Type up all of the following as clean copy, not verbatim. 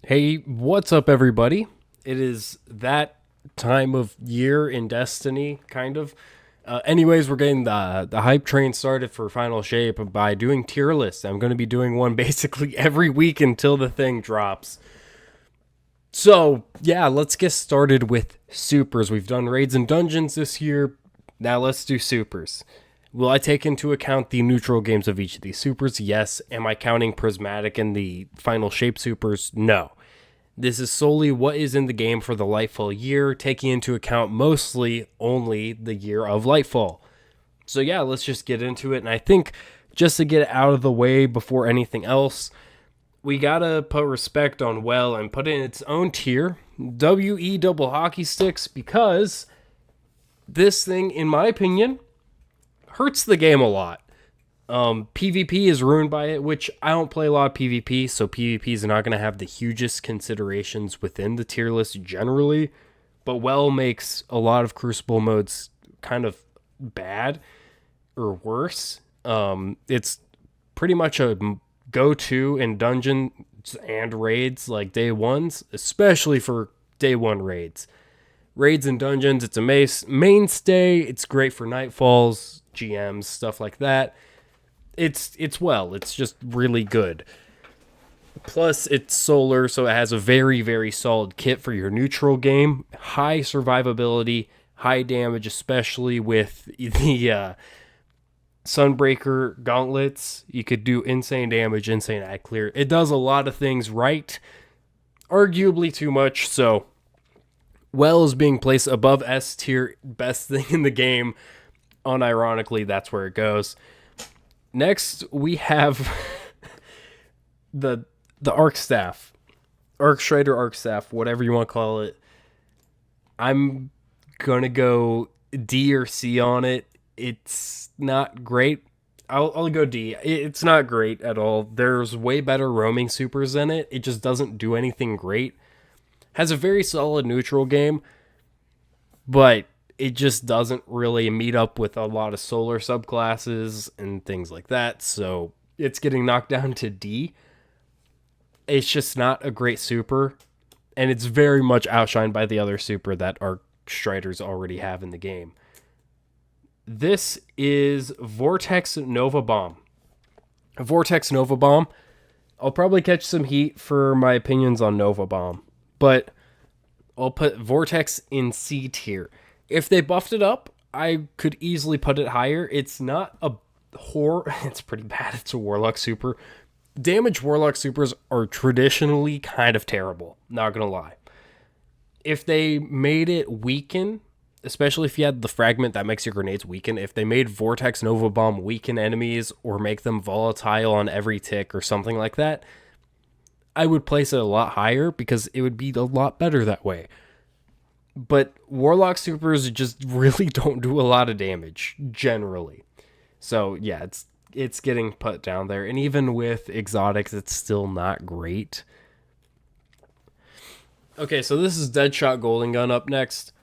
Hey, what's up, everybody? It is that time of year in Destiny, kind of. Anyways, we're getting the hype train started for Final Shape by doing tier lists. I'm going to be doing one basically every week until the thing drops. So, yeah, let's get started with supers. We've done raids and dungeons this year. Now let's do supers. Will I take into account the neutral games of each of these supers? Yes. Am I counting Prismatic and the Final Shape supers? No. This is solely what is in the game for the Lightfall year, taking into account mostly only the year of Lightfall. So, yeah, let's just get into it. And I think just to get it out of the way before anything else, we gotta put respect on Well and put it in its own tier, WE double hockey sticks, because this thing, in my opinion, hurts the game a lot. PvP is ruined by it, which I don't play a lot of PvP, so PvP is not going to have the hugest considerations within the tier list generally. But Well makes a lot of Crucible modes kind of bad or worse. It's pretty much a go-to in dungeons and raids like day ones, especially for day one raids. Raids and dungeons, it's a mainstay. It's great for nightfalls, GMs, stuff like that. It's just really good. Plus, it's solar, so it has a very, very solid kit for your neutral game. High survivability, high damage, especially with the Sunbreaker gauntlets. You could do insane damage, insane ad clear. It does a lot of things right, arguably too much, so Well is being placed above S tier, best thing in the game. Unironically, that's where it goes. Next, we have the Arc Staff, Arc Strider Arc Staff, whatever you want to call it. I'm gonna go D or C on it. It's not great. I'll go D. It's not great at all. There's way better roaming supers than it. It just doesn't do anything great. Has a very solid neutral game, but it just doesn't really meet up with a lot of solar subclasses and things like that. So it's getting knocked down to D. It's just not a great super, and it's very much outshined by the other super that our Striders already have in the game. This is Vortex Nova Bomb. Vortex Nova Bomb. I'll probably catch some heat for my opinions on Nova Bomb, but I'll put Vortex in C tier. If they buffed it up, I could easily put it higher. It's not a it's pretty bad. It's a Warlock super. Damage Warlock supers are traditionally kind of terrible, not gonna lie. If they made it weaken, especially if you had the fragment that makes your grenades weaken, if they made Vortex Nova Bomb weaken enemies or make them volatile on every tick or something like that, I would place it a lot higher because it would be a lot better that way. But Warlock supers just really don't do a lot of damage generally. So yeah, it's getting put down there, and even with exotics, it's still not great. Okay, so this is Deadshot Golden Gun up next.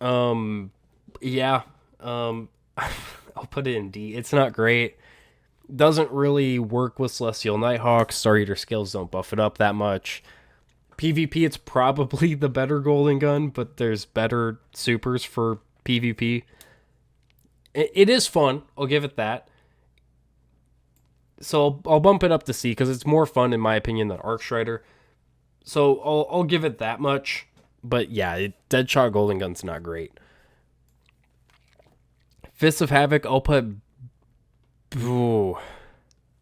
Yeah, I'll put it in D. It's not great. Doesn't really work with Celestial Nighthawk. Star Eater skills don't buff it up that much. PvP, it's probably the better Golden Gun, but there's better supers for PvP. It is fun. I'll give it that. So I'll bump it up to C because it's more fun in my opinion than Arc Strider. So I'll give it that much. But yeah, Deadshot Golden Gun's not great. Fists of Havoc, I'll put. Ooh.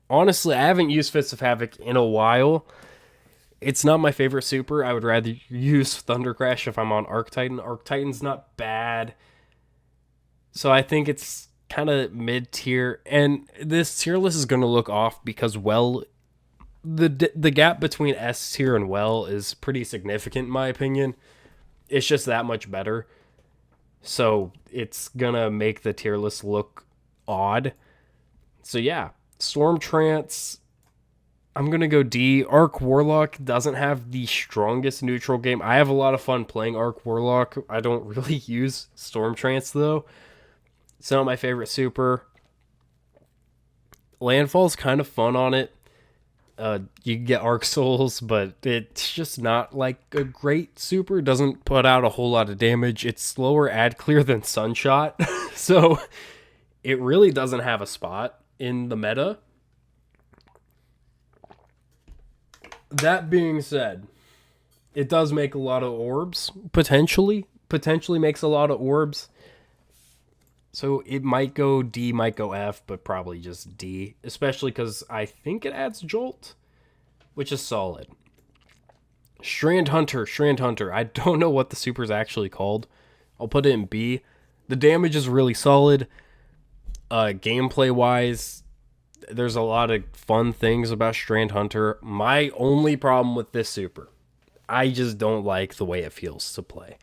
Honestly, I haven't used Fists of Havoc in a while. It's not my favorite super. I would rather use Thunder Crash if I'm on Arc Titan. Arc Titan's not bad. So I think it's kind of mid tier. And this tier list is going to look off because, well, the gap between S tier and Well is pretty significant in my opinion. It's just that much better. So it's going to make the tier list look odd. So yeah, Stormtrance, I'm going to go D. Arc Warlock doesn't have the strongest neutral game. I have a lot of fun playing Arc Warlock. I don't really use Stormtrance though. It's not my favorite super. Landfall's kind of fun on it. You can get Arc Souls, but it's just not like a great super. It doesn't put out a whole lot of damage. It's slower ad clear than Sunshot. So it really doesn't have a spot in the meta. That being said, it does make a lot of orbs, potentially. Potentially makes a lot of orbs. So it might go D, might go F, but probably just D. Especially because I think it adds Jolt, which is solid. Strand Hunter. I don't know what the super's actually called. I'll put it in B. The damage is really solid. Gameplay-wise, there's a lot of fun things about Strand Hunter. My only problem with this super, I just don't like the way it feels to play.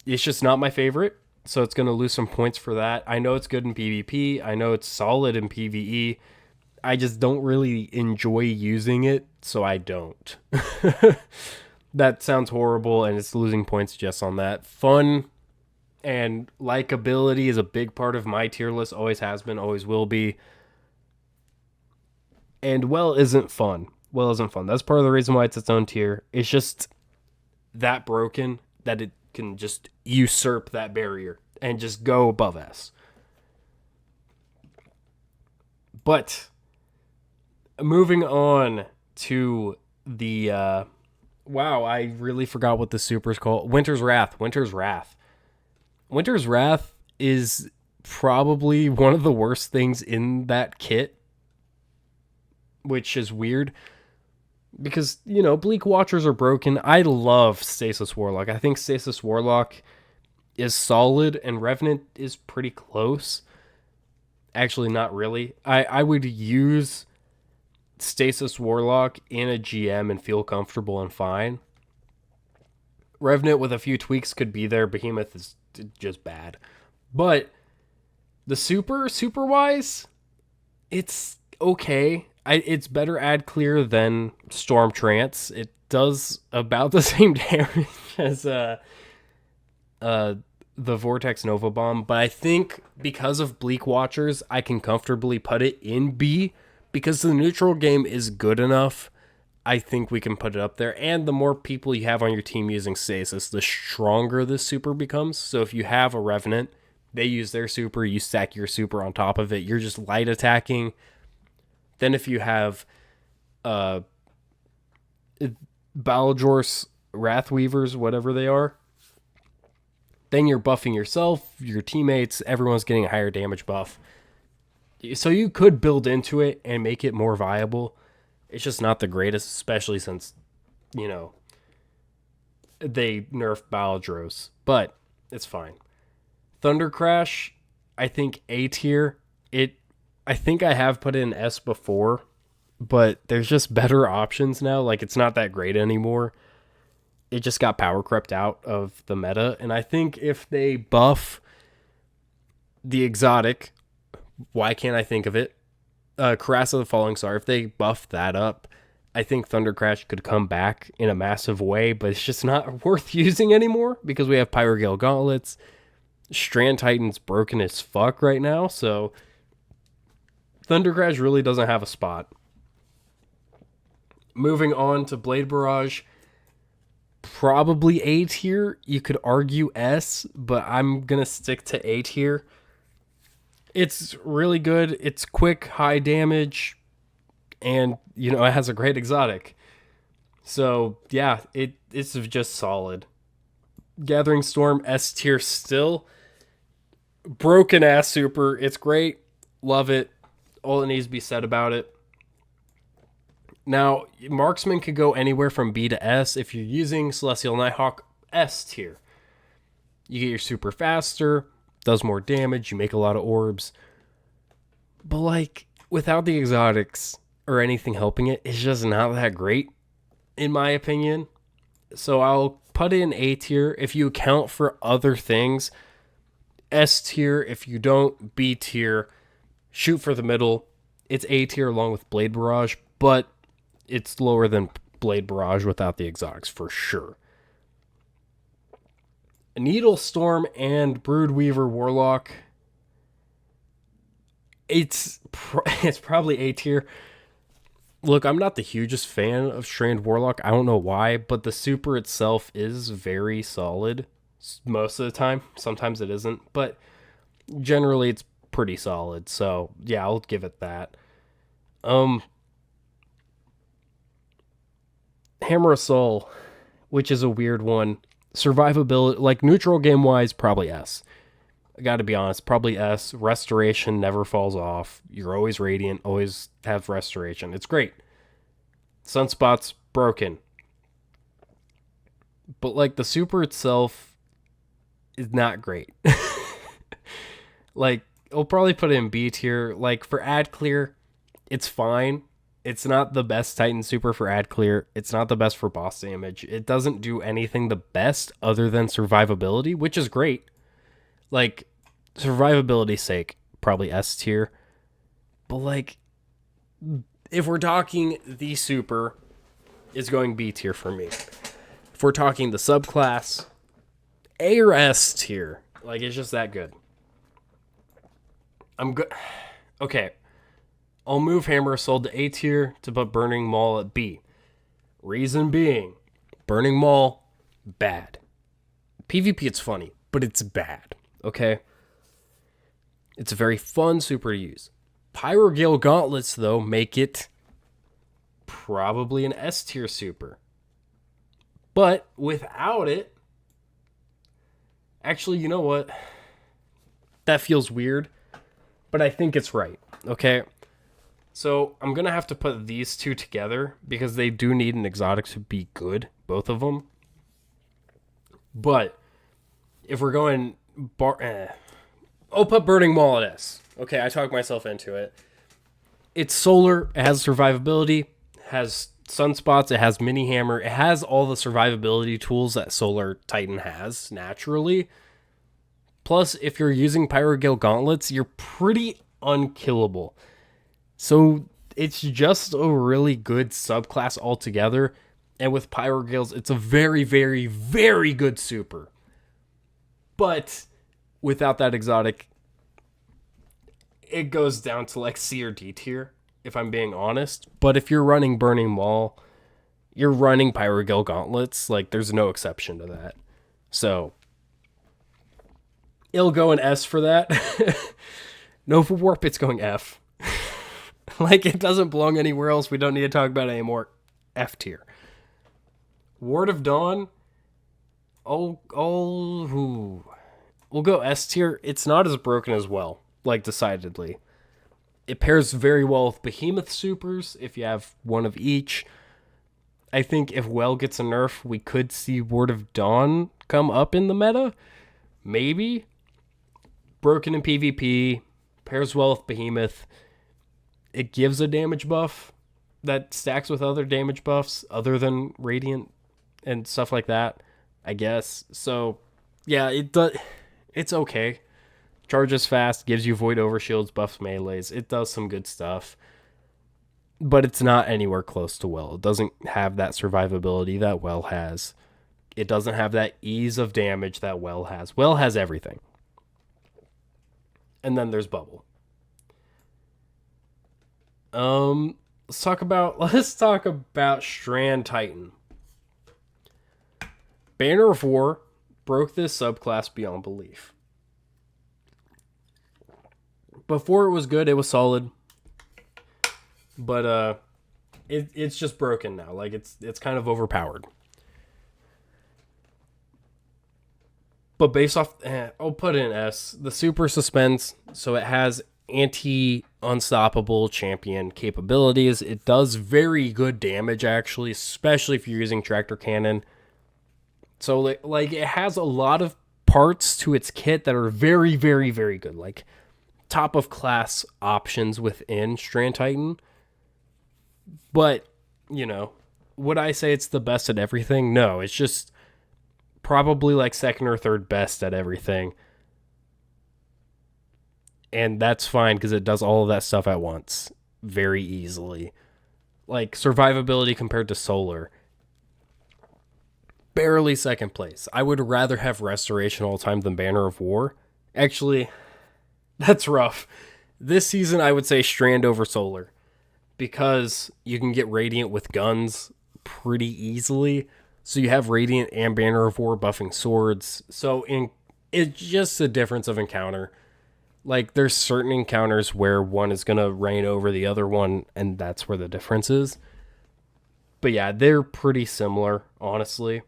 It's just not my favorite, so it's going to lose some points for that. I know it's good in PvP. I know it's solid in PvE. I just don't really enjoy using it, so I don't. That sounds horrible, and it's losing points just on that. Fun and likability is a big part of my tier list. Always has been, always will be. And well isn't fun. That's part of the reason why it's its own tier. It's just that broken that it can just usurp that barrier and just go above S. But moving on to the wow, I really forgot what the super's called. Winter's Wrath is probably one of the worst things in that kit, which is weird because, you know, Bleak Watchers are broken. I love Stasis Warlock. I think Stasis Warlock is solid and Revenant is pretty close. Actually, not really. I would use Stasis Warlock in a GM and feel comfortable and fine. Revenant with a few tweaks could be there. Behemoth is just bad. But the super wise, it's okay. It's better ad clear than Stormtrance. It does about the same damage as the Vortex Nova Bomb, but I think because of Bleak Watchers, I can comfortably put it in B because the neutral game is good enough. I think we can put it up there, and the more people you have on your team using Stasis, the stronger this super becomes. So if you have a Revenant, they use their super, you stack your super on top of it, you're just light attacking. Then if you have Baljor's Wrathweavers, whatever they are, then you're buffing yourself, your teammates, everyone's getting a higher damage buff. So you could build into it and make it more viable. It's just not the greatest, especially since, you know, they nerfed Baljros. But it's fine. Thunder Crash, I think A tier. I think I have put in S before, but there's just better options now. Like, it's not that great anymore. It just got power crept out of the meta. And I think if they buff the exotic, why can't I think of it? Carassa the Falling Star, if they buff that up, I think Thunder Crash could come back in a massive way, but it's just not worth using anymore because we have Pyrogale Gauntlets. Strand Titan's broken as fuck right now, so Thunder Crash really doesn't have a spot. Moving on to Blade Barrage, probably A tier. You could argue S, but I'm going to stick to A tier. It's really good. It's quick, high damage, and, you know, it has a great exotic. So, yeah, it's just solid. Gathering Storm, S tier still. Broken ass super. It's great. Love it. All that needs to be said about it. Now, Marksman could go anywhere from B to S. If you're using Celestial Nighthawk, S tier. You get your super faster, does more damage, you make a lot of orbs. But, like, without the exotics or anything helping it, it's just not that great, in my opinion. So I'll put it in A tier. If you account for other things, S tier. If you don't, B tier. Shoot for the middle. It's A tier along with Blade Barrage, but it's lower than Blade Barrage without the exotics for sure. Needle Storm and Broodweaver Warlock. It's probably A tier. Look, I'm not the hugest fan of Strand Warlock. I don't know why, but the super itself is very solid most of the time. Sometimes it isn't, but generally it's pretty solid. So yeah, I'll give it that. Um, Hammer of Soul, which is a weird one. Survivability, like neutral game wise, probably S. I gotta be honest, probably S. Restoration never falls off. You're always radiant, always have restoration. It's great. Sunspot's broken. But like the super itself is not great. Like, I'll probably put it in B tier. Like for ad clear, it's fine. It's not the best Titan super for ad clear. It's not the best for boss damage. It doesn't do anything the best other than survivability, which is great. Like, survivability's sake, probably S tier. But like, if we're talking the super, is going B tier for me. If we're talking the subclass, A or S tier. Like, it's just that good. I'm good. Okay. I'll move Hammer of Soul to A tier to put Burning Maul at B. Reason being, Burning Maul, bad. PvP, it's funny, but it's bad. Okay? It's a very fun super to use. Pyrogale Gauntlets, though, make it probably an S tier super. But without it, actually, you know what? That feels weird, but I think it's right. Okay? So I'm going to have to put these two together because they do need an exotic to be good, both of them. But if we're going... I'll put Burning Maul at S. Okay, I talked myself into it. It's solar, it has survivability, has sunspots, it has mini hammer, it has all the survivability tools that Solar Titan has naturally. Plus, if you're using Pyrogale Gauntlets, you're pretty unkillable. So it's just a really good subclass altogether. And with Pyrogales, it's a very, very, very good super. But without that exotic, it goes down to like C or D tier, if I'm being honest. But if you're running Burning Maul, you're running Pyrogale Gauntlets. Like, there's no exception to that. So it'll go an S for that. Nova Warp, it's going F. Like, it doesn't belong anywhere else. We don't need to talk about it anymore. F tier. Ward of Dawn. We'll go S tier. It's not as broken as well. Like, decidedly. It pairs very well with Behemoth supers, if you have one of each. I think if Well gets a nerf, we could see Ward of Dawn come up in the meta. Maybe. Broken in PvP. Pairs well with Behemoth. It gives a damage buff that stacks with other damage buffs other than Radiant and stuff like that, I guess. So, yeah, it's okay. Charges fast, gives you void overshields, buffs melees. It does some good stuff. But it's not anywhere close to Well. It doesn't have that survivability that Well has. It doesn't have that ease of damage that Well has. Well has everything. And then there's Bubble. Let's talk about Strand Titan. Banner of War broke this subclass beyond belief. Before it was good, it was solid. But it's just broken now. Like, it's kind of overpowered. But based off, I'll put it in S. The super suspends, so it has anti-unstoppable champion capabilities. It does very good damage, actually, especially if you're using tractor cannon. So, like it has a lot of parts to its kit that are very, very, very good. Like, top of class options within Strand Titan. But, you know, would I say it's the best at everything? No, it's just probably like second or third best at everything. And that's fine because it does all of that stuff at once very easily. Like, survivability compared to Solar, barely second place. I would rather have Restoration all the time than Banner of War. Actually, that's rough. This season, I would say Strand over Solar. because you can get Radiant with guns pretty easily. So you have Radiant and Banner of War buffing swords. So it's just a difference of encounter. Like, there's certain encounters where one is going to reign over the other one, and that's where the difference is. But yeah, they're pretty similar, honestly.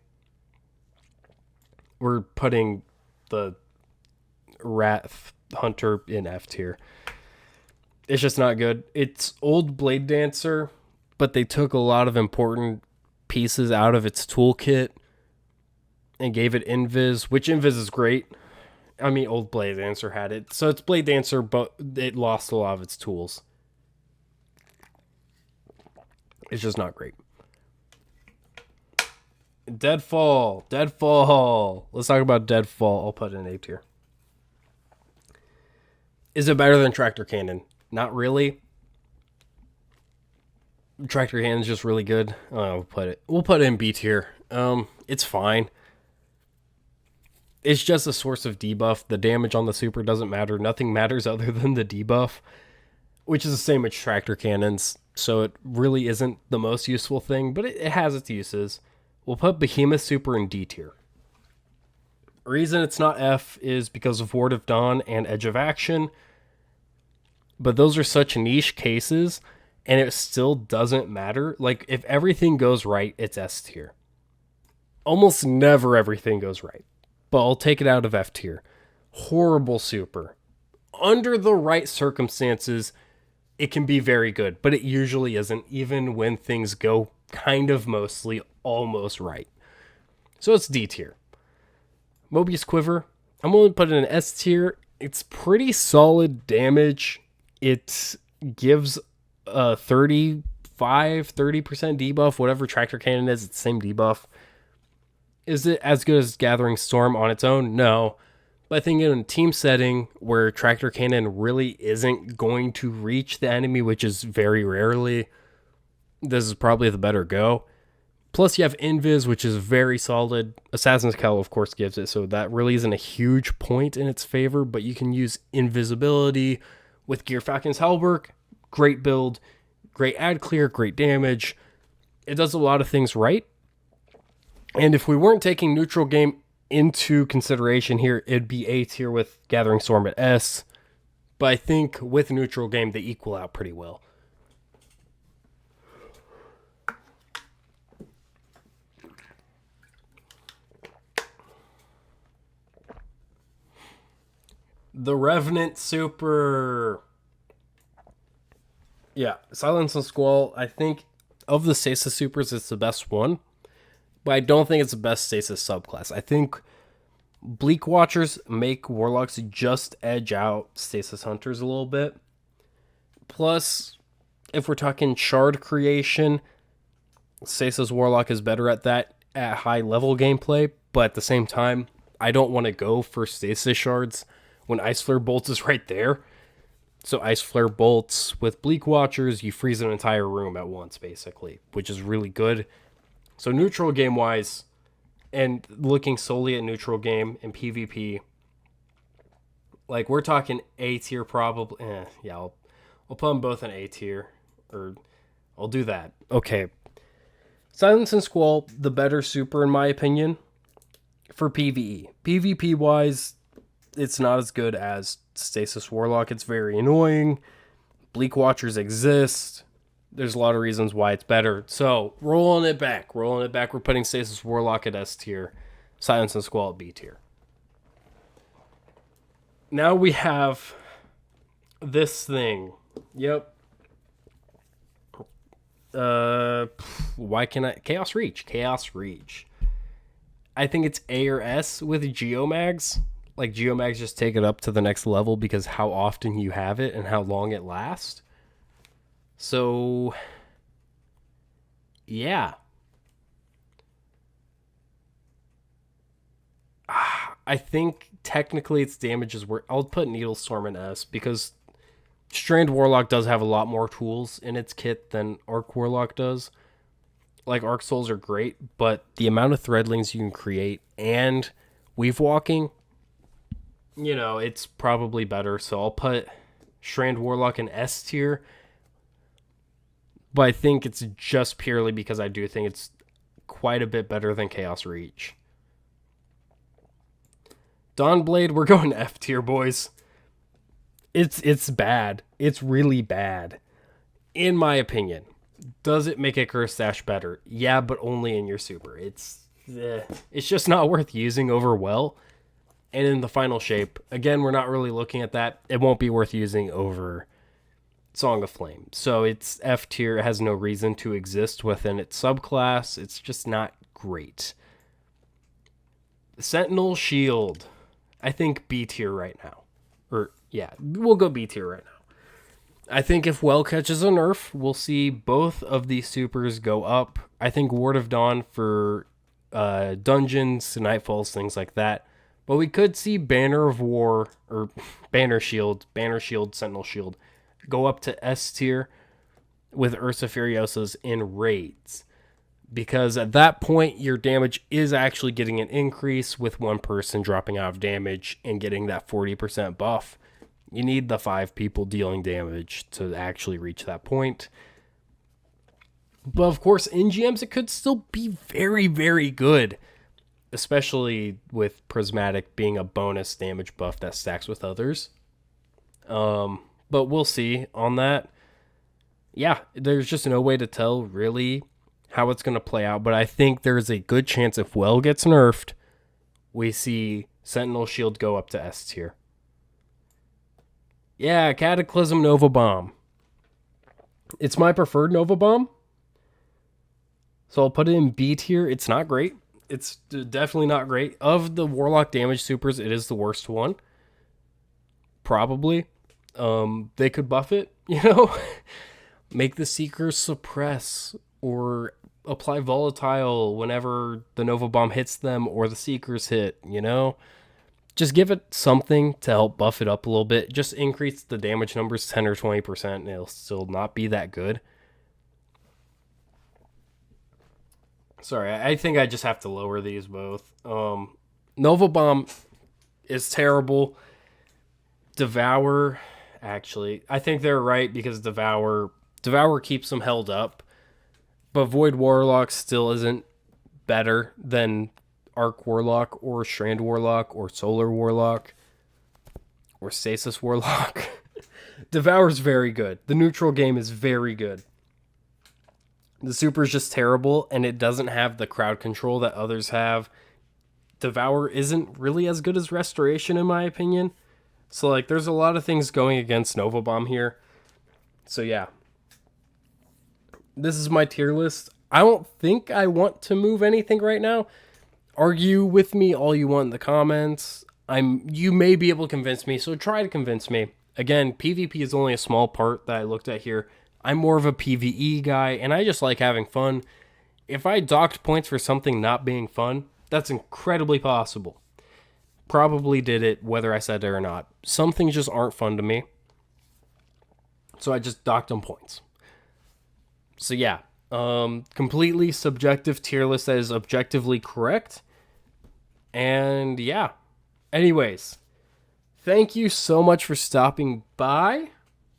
We're putting the Wrath Hunter in F tier. It's just not good. It's old Blade Dancer, but they took a lot of important pieces out of its toolkit and gave it Invis, which Invis is great. I mean, old Blade Dancer had it. So it's Blade Dancer, but it lost a lot of its tools. It's just not great. Deadfall. Let's talk about Deadfall. I'll put it in A tier. Is it better than Tractor Cannon? Not really. Tractor Cannon's just really good. We'll put it in B tier. It's fine. It's just a source of debuff. The damage on the super doesn't matter. Nothing matters other than the debuff, which is the same with Tractor Cannons. So it really isn't the most useful thing, but it has its uses. We'll put Behemoth Super in D tier. Reason it's not F is because of Ward of Dawn and Edge of Action. But those are such niche cases, and it still doesn't matter. Like, if everything goes right, it's S tier. Almost never everything goes right. But I'll take it out of F tier. Horrible super. Under the right circumstances, it can be very good, but it usually isn't, even when things go kind of mostly almost right. So it's D tier. Mobius Quiver, I'm going to put it in S tier. It's pretty solid damage. It gives a 30% debuff, whatever Tractor Cannon is, it's the same debuff. Is it as good as Gathering Storm on its own? No. But I think in a team setting where Tractor Cannon really isn't going to reach the enemy, which is very rarely, this is probably the better go. Plus you have Invis, which is very solid. Assassin's Cowl, of course, gives it, so that really isn't a huge point in its favor, but you can use Invisibility with Gear Falcon's Halberg. Great build, great ad clear, great damage. It does a lot of things right. And if we weren't taking neutral game into consideration here, it'd be A tier with Gathering Storm at S. But I think with neutral game, they equal out pretty well. The Revenant Super. Yeah, Silence and Squall, I think of the Stasis Supers, it's the best one. But I don't think it's the best Stasis subclass. I think Bleak Watchers make Warlocks just edge out Stasis Hunters a little bit. Plus, if we're talking shard creation, Stasis Warlock is better at that at high level gameplay. But at the same time, I don't want to go for Stasis Shards when Ice Flare Bolts is right there. So Ice Flare Bolts with Bleak Watchers, you freeze an entire room at once, basically, which is really good. So neutral game-wise, and looking solely at neutral game and PvP, like, we're talking A tier probably. Yeah, I'll put them both in A tier, or I'll do that. Okay. Silence and Squall, the better super in my opinion, for PvE. PvP-wise, it's not as good as Stasis Warlock. It's very annoying. Bleak Watchers exist. There's a lot of reasons why it's better. So, rolling it back. We're putting Stasis Warlock at S tier. Silence and Squall at B tier. Now we have this thing. Yep. Why can I... Chaos Reach. I think it's A or S with Geomags. Like, Geomags just take it up to the next level because how often you have it and how long it lasts. So, yeah. I think technically its damage is worth... I'll put Needle Storm in S because Strand Warlock does have a lot more tools in its kit than Arc Warlock does. Like, Arc Souls are great, but the amount of threadlings you can create and weave walking, you know, it's probably better. So I'll put Strand Warlock in S tier. but I think it's just purely because I do think it's quite a bit better than Chaos Reach. Dawnblade, we're going F tier, boys. It's bad. It's really bad. In my opinion. Does it make a Curse Sash better? Yeah, but only in your super. It's just not worth using over Well. And in the final shape, again, we're not really looking at that. It won't be worth using over Song of Flame. So it's F tier. It has no reason to exist within its subclass. It's just not great. Sentinel Shield. I think B tier right now. Or, yeah, we'll go B tier right now. I think if Well catches a nerf, we'll see both of these supers go up. I think Ward of Dawn for dungeons, nightfalls, things like that. But we could see Banner of War, or Banner Shield, Sentinel Shield, go up to S tier with Ursa Furiosa's in raids. Because at that point, your damage is actually getting an increase with one person dropping out of damage and getting that 40% buff. You need the 5 people dealing damage to actually reach that point. But of course, in GMs, it could still be very, very good. Especially with Prismatic being a bonus damage buff that stacks with others. But we'll see on that. Yeah, there's just no way to tell really how it's going to play out. But I think there's a good chance if Well gets nerfed, we see Sentinel Shield go up to S tier. Yeah, Cataclysm Nova Bomb. It's my preferred Nova Bomb. So I'll put it in B tier. It's not great. It's definitely not great. Of the Warlock damage supers, it is the worst one. Probably. They could buff it, Make the Seekers suppress or apply Volatile whenever the Nova Bomb hits them or the Seekers hit, Just give it something to help buff it up a little bit. Just increase the damage numbers 10 or 20%, and it'll still not be that good. Sorry, I think I just have to lower these both. Nova Bomb is terrible. Devour, actually, I think they're right because Devour keeps them held up. But Void Warlock still isn't better than Arc Warlock or Strand Warlock or Solar Warlock or Stasis Warlock. Devour's very good. The neutral game is very good. The super is just terrible, and it doesn't have the crowd control that others have. Devour isn't really as good as Restoration, in my opinion. So, there's a lot of things going against Nova Bomb here. So, yeah. This is my tier list. I don't think I want to move anything right now. Argue with me all you want in the comments. You may be able to convince me, so try to convince me. Again, PvP is only a small part that I looked at here. I'm more of a PvE guy, and I just like having fun. If I docked points for something not being fun, that's incredibly possible. Probably did it, whether I said it or not. Some things just aren't fun to me. So I just docked them points. So yeah, completely subjective tier list that is objectively correct. And yeah. Anyways, thank you so much for stopping by.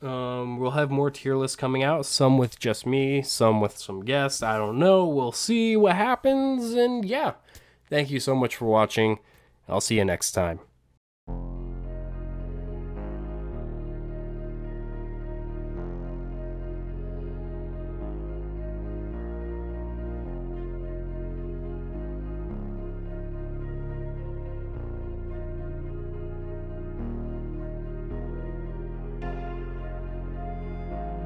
We'll have more tier lists coming out, some with just me, some with some guests. I don't know. We'll see what happens. And yeah, thank you so much for watching. I'll see you next time.